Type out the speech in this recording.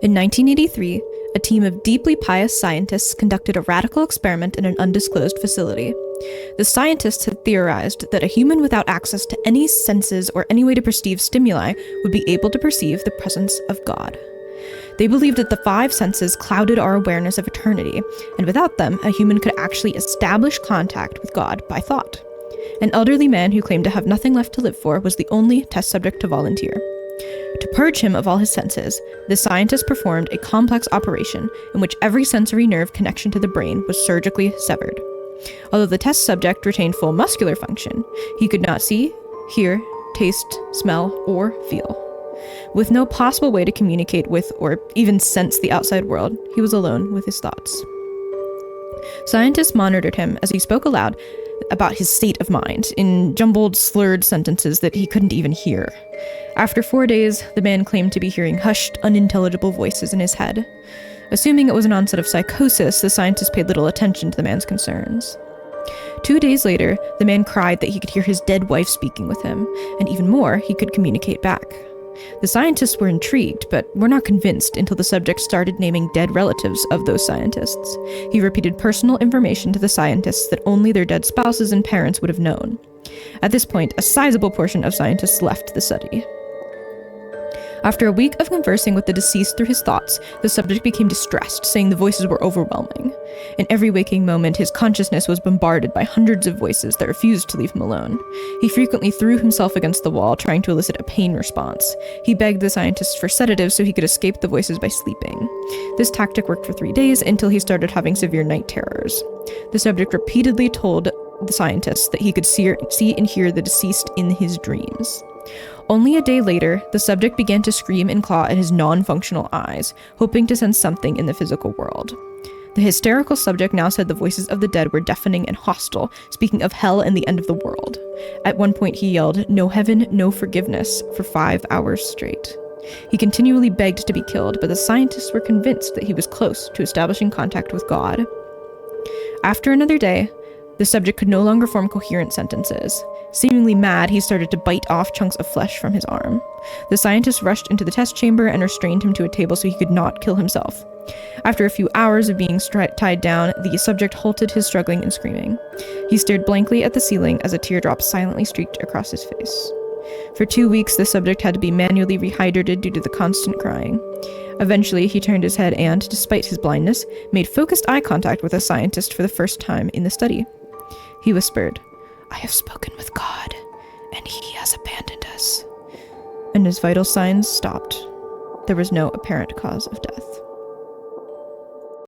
In 1983, a team of deeply pious scientists conducted a radical experiment in an undisclosed facility. The scientists had theorized that a human without access to any senses or any way to perceive stimuli would be able to perceive the presence of God. They believed that the five senses clouded our awareness of eternity, and without them, a human could actually establish contact with God by thought. An elderly man who claimed to have nothing left to live for was the only test subject to volunteer. To purge him of all his senses, the scientists performed a complex operation in which every sensory nerve connection to the brain was surgically severed. Although the test subject retained full muscular function, he could not see, hear, taste, smell, or feel. With no possible way to communicate with or even sense the outside world, he was alone with his thoughts. Scientists monitored him as he spoke aloud about his state of mind in jumbled, slurred sentences that he couldn't even hear. After 4 days, the man claimed to be hearing hushed, unintelligible voices in his head. Assuming it was an onset of psychosis, the scientists paid little attention to the man's concerns. 2 days later, the man cried that he could hear his dead wife speaking with him, and even more, he could communicate back. The scientists were intrigued, but were not convinced until the subject started naming dead relatives of those scientists. He repeated personal information to the scientists that only their dead spouses and parents would have known. At this point, a sizable portion of scientists left the study. After a week of conversing with the deceased through his thoughts, the subject became distressed, saying the voices were overwhelming. In every waking moment, his consciousness was bombarded by hundreds of voices that refused to leave him alone. He frequently threw himself against the wall, trying to elicit a pain response. He begged the scientists for sedatives so he could escape the voices by sleeping. This tactic worked for 3 days until he started having severe night terrors. The subject repeatedly told the scientists that he could see and hear the deceased in his dreams. Only a day later, the subject began to scream and claw at his non-functional eyes, hoping to sense something in the physical world. The hysterical subject now said the voices of the dead were deafening and hostile, speaking of hell and the end of the world. At one point he yelled, "No heaven, no forgiveness," for 5 hours straight. He continually begged to be killed, but the scientists were convinced that he was close to establishing contact with God. After another day, the subject could no longer form coherent sentences. Seemingly mad, he started to bite off chunks of flesh from his arm. The scientists rushed into the test chamber and restrained him to a table so he could not kill himself. After a few hours of being tied down, the subject halted his struggling and screaming. He stared blankly at the ceiling as a teardrop silently streaked across his face. For 2 weeks, the subject had to be manually rehydrated due to the constant crying. Eventually, he turned his head and, despite his blindness, made focused eye contact with a scientist for the first time in the study. He whispered, "I have spoken with God, and he has abandoned us." And his vital signs stopped. There was no apparent cause of death.